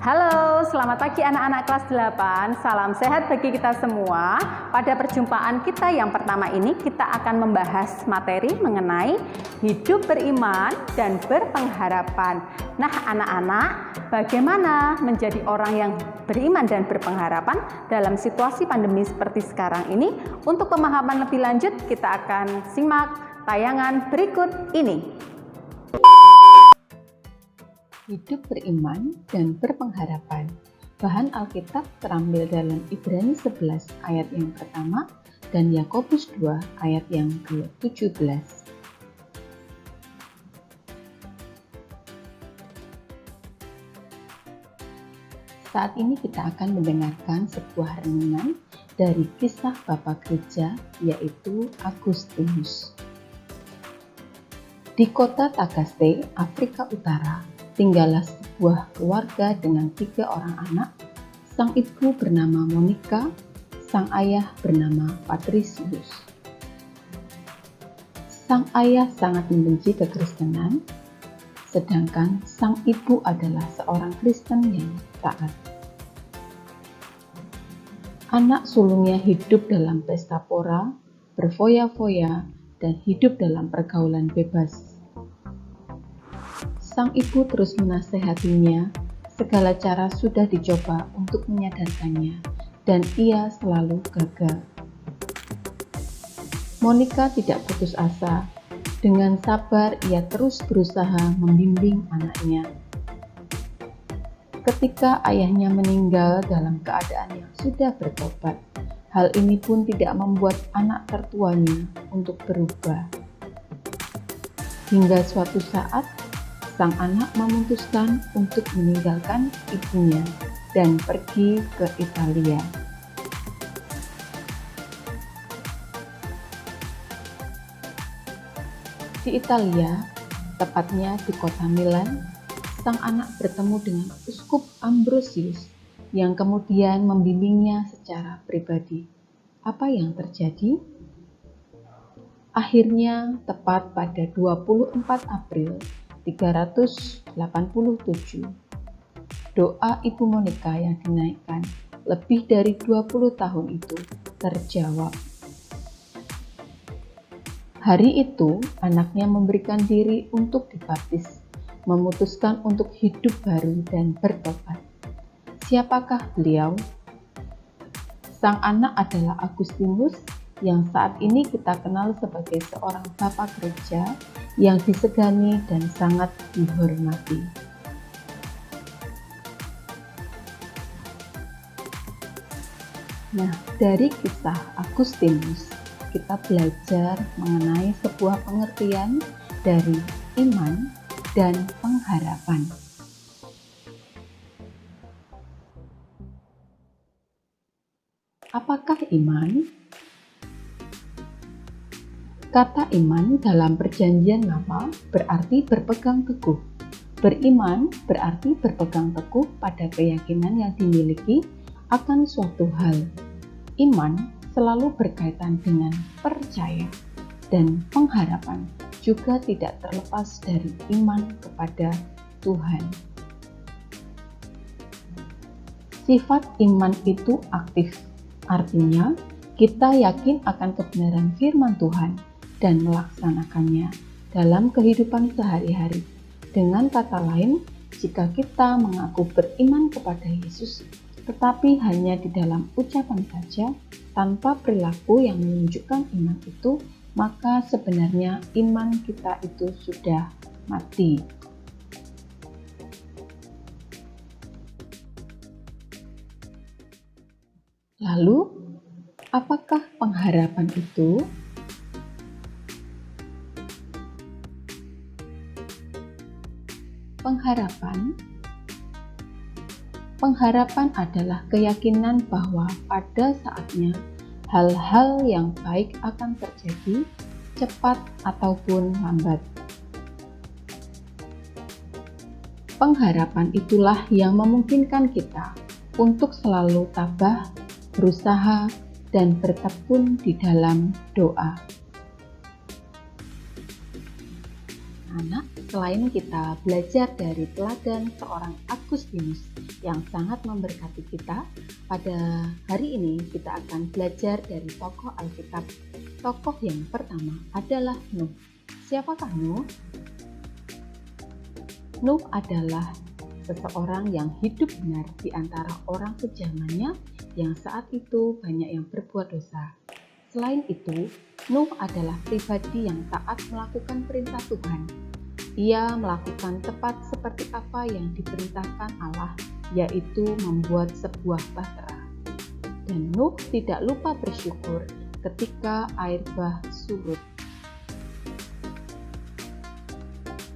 Halo, selamat pagi anak-anak kelas 8. Salam sehat bagi kita semua. Pada perjumpaan kita yang pertama ini, kita akan membahas materi mengenai hidup beriman dan berpengharapan. Nah, anak-anak, bagaimana menjadi orang yang beriman dan berpengharapan dalam situasi pandemi seperti sekarang ini? Untuk pemahaman lebih lanjut, kita akan simak tayangan berikut ini. Hidup beriman dan berpengharapan. Bahan Alkitab terambil dalam Ibrani 11 ayat yang pertama dan Yakobus 2 ayat yang ke-17. Saat ini kita akan mendengarkan sebuah renungan dari kisah Bapak Gereja, yaitu Agustinus. Di kota Tagaste, Afrika Utara, tinggallah sebuah keluarga dengan 3 orang anak. Sang ibu bernama Monica, sang ayah bernama Patricius. Sang ayah sangat membenci kekristenan, sedangkan sang ibu adalah seorang Kristen yang taat. Anak sulungnya hidup dalam pesta pora, berfoya-foya, dan hidup dalam pergaulan bebas. Sang ibu terus menasehatinya, segala cara sudah dicoba untuk menyadarkannya, dan ia selalu gagal. Monica tidak putus asa, dengan sabar ia terus berusaha membimbing anaknya. Ketika ayahnya meninggal dalam keadaan yang sudah bertobat, hal ini pun tidak membuat anak tertuanya untuk berubah. Hingga suatu saat, sang anak memutuskan untuk meninggalkan ibunya dan pergi ke Italia. Di Italia, tepatnya di kota Milan, sang anak bertemu dengan Uskup Ambrosius yang kemudian membimbingnya secara pribadi. Apa yang terjadi? Akhirnya, tepat pada 24 April 387, doa Ibu Monica yang dinaikkan lebih dari 20 tahun itu terjawab. Hari itu, anaknya memberikan diri untuk dibaptis, memutuskan untuk hidup baru dan bertobat. Siapakah beliau? Sang anak adalah Agustinus, yang saat ini kita kenal sebagai seorang bapak gereja yang disegani dan sangat dihormati. Nah, dari kisah Agustinus, kita belajar mengenai sebuah pengertian dari iman dan pengharapan. Apakah iman? Kata iman dalam Perjanjian Lama berarti berpegang teguh. Beriman berarti berpegang teguh pada keyakinan yang dimiliki akan suatu hal. Iman selalu berkaitan dengan percaya, dan pengharapan juga tidak terlepas dari iman kepada Tuhan. Sifat iman itu aktif, artinya kita yakin akan kebenaran firman Tuhan dan melaksanakannya dalam kehidupan sehari-hari. Dengan kata lain, jika kita mengaku beriman kepada Yesus, tetapi hanya di dalam ucapan saja, tanpa perilaku yang menunjukkan iman itu, maka sebenarnya iman kita itu sudah mati. Lalu, apakah pengharapan itu? Pengharapan adalah keyakinan bahwa pada saatnya hal-hal yang baik akan terjadi, cepat ataupun lambat. Pengharapan itulah yang memungkinkan kita untuk selalu tabah, berusaha, dan bertekun di dalam doa. anak-anak, selain kita belajar dari teladan seorang Agustinus yang sangat memberkati kita, pada hari ini kita akan belajar dari tokoh Alkitab. Tokoh yang pertama adalah Nuh. Siapakah Nuh? Nuh adalah seseorang yang hidup benar di antara orang sejamannya yang saat itu banyak yang berbuat dosa. Selain itu, Nuh adalah pribadi yang taat melakukan perintah Tuhan. Ia melakukan tepat seperti apa yang diperintahkan Allah, yaitu membuat sebuah bahtera. Dan Nuh tidak lupa bersyukur ketika air bah surut.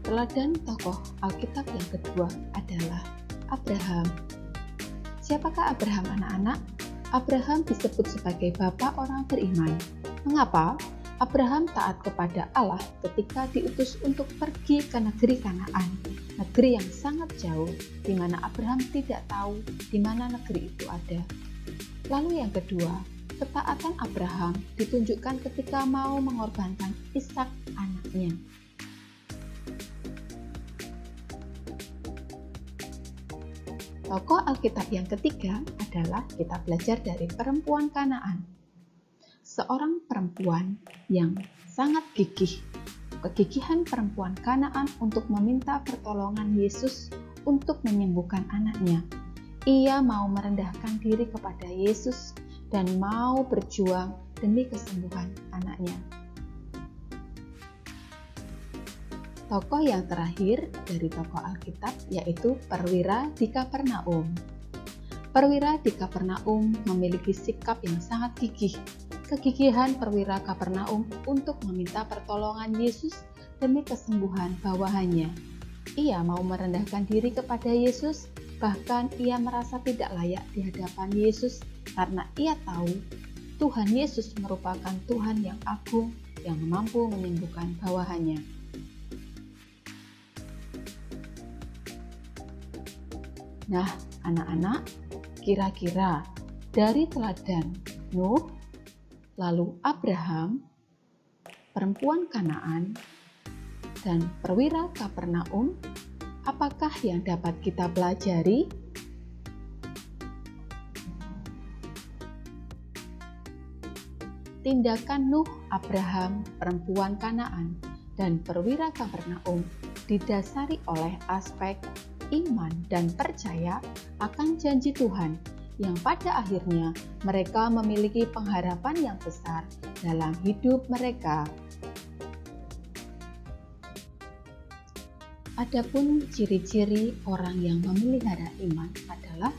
Teladan tokoh Alkitab yang kedua adalah Abraham. Siapakah Abraham, anak-anak? Abraham disebut sebagai bapak orang beriman. Mengapa? Abraham taat kepada Allah ketika diutus untuk pergi ke negeri Kanaan, negeri yang sangat jauh, di mana Abraham tidak tahu di mana negeri itu ada. Lalu yang kedua, ketaatan Abraham ditunjukkan ketika mau mengorbankan Ishak anaknya. Tokoh Alkitab yang ketiga adalah kita belajar dari perempuan Kanaan. Seorang perempuan yang sangat gigih. Kegigihan perempuan Kanaan untuk meminta pertolongan Yesus untuk menyembuhkan anaknya. Ia mau merendahkan diri kepada Yesus dan mau berjuang demi kesembuhan anaknya. Tokoh yang terakhir dari tokoh Alkitab yaitu perwira di Kapernaum. Perwira di Kapernaum memiliki sikap yang sangat gigih. Kegigihan perwira Kapernaum untuk meminta pertolongan Yesus demi kesembuhan bawahannya. Ia mau merendahkan diri kepada Yesus, bahkan ia merasa tidak layak di hadapan Yesus karena ia tahu Tuhan Yesus merupakan Tuhan yang agung yang mampu menyembuhkan bawahannya. Nah, anak-anak, kira-kira dari teladan Nuh, lalu Abraham, perempuan Kanaan, dan perwira Kapernaum, apakah yang dapat kita pelajari? Tindakan Nuh, Abraham, perempuan Kanaan, dan perwira Kapernaum didasari oleh aspek iman dan percaya akan janji Tuhan yang pada akhirnya mereka memiliki pengharapan yang besar dalam hidup mereka. Adapun ciri-ciri orang yang memelihara iman adalah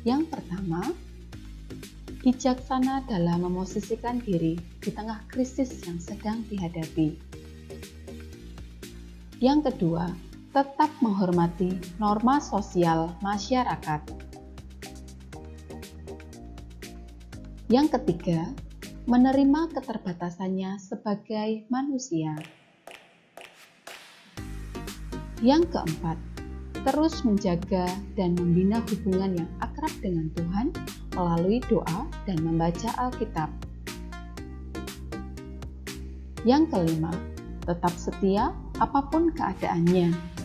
yang pertama, bijaksana dalam memosisikan diri di tengah krisis yang sedang dihadapi. Yang kedua, tetap menghormati norma sosial masyarakat. Yang ketiga, menerima keterbatasannya sebagai manusia. Yang keempat, terus menjaga dan membina hubungan yang akrab dengan Tuhan melalui doa dan membaca Alkitab. Yang kelima, tetap setia apapun keadaannya.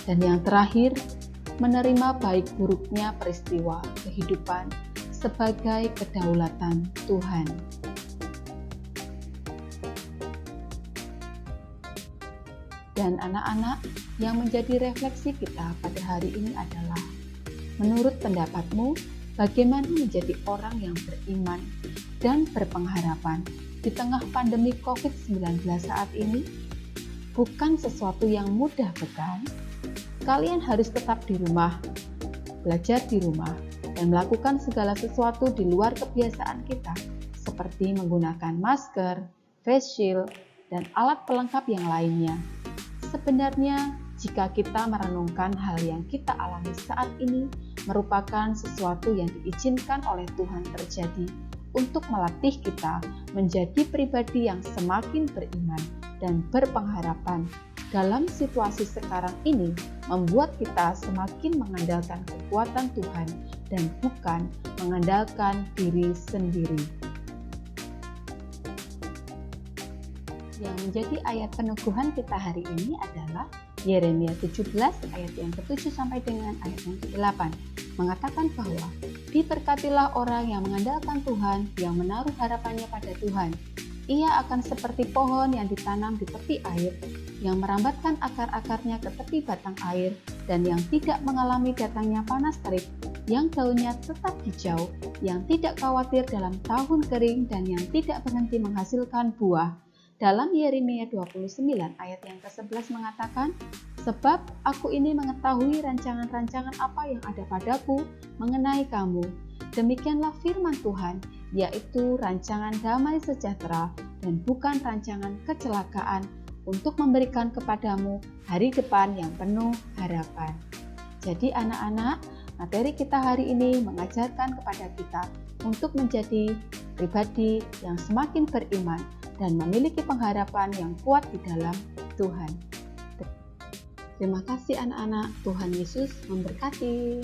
Dan yang terakhir, menerima baik buruknya peristiwa kehidupan sebagai kedaulatan Tuhan. Dan anak-anak, yang menjadi refleksi kita pada hari ini adalah, menurut pendapatmu, bagaimana menjadi orang yang beriman dan berpengharapan di tengah pandemi COVID-19 saat ini? Bukan sesuatu yang mudah, bukan? Kalian harus tetap di rumah, belajar di rumah, dan melakukan segala sesuatu di luar kebiasaan kita, seperti menggunakan masker, face shield, dan alat pelengkap yang lainnya. Sebenarnya, jika kita merenungkan hal yang kita alami saat ini, merupakan sesuatu yang diizinkan oleh Tuhan terjadi untuk melatih kita menjadi pribadi yang semakin beriman dan berpengharapan. Dalam situasi sekarang ini, membuat kita semakin mengandalkan kekuatan Tuhan dan bukan mengandalkan diri sendiri. Yang menjadi ayat peneguhan kita hari ini adalah Yeremia 17 ayat yang ke-7 sampai dengan ayat yang ke-8. Mengatakan bahwa diberkatilah orang yang mengandalkan Tuhan, yang menaruh harapannya pada Tuhan. Ia akan seperti pohon yang ditanam di tepi air, yang merambatkan akar-akarnya ke tepi batang air, dan yang tidak mengalami datangnya panas terik, yang daunnya tetap hijau, yang tidak khawatir dalam tahun kering, dan yang tidak berhenti menghasilkan buah. Dalam Yeremia 29 ayat yang ke-11 mengatakan, sebab aku ini mengetahui rancangan-rancangan apa yang ada padaku mengenai kamu. Demikianlah firman Tuhan, yaitu rancangan damai sejahtera dan bukan rancangan kecelakaan, untuk memberikan kepadamu hari depan yang penuh harapan. Jadi anak-anak, materi kita hari ini mengajarkan kepada kita untuk menjadi pribadi yang semakin beriman dan memiliki pengharapan yang kuat di dalam Tuhan. Terima kasih anak-anak, Tuhan Yesus memberkati.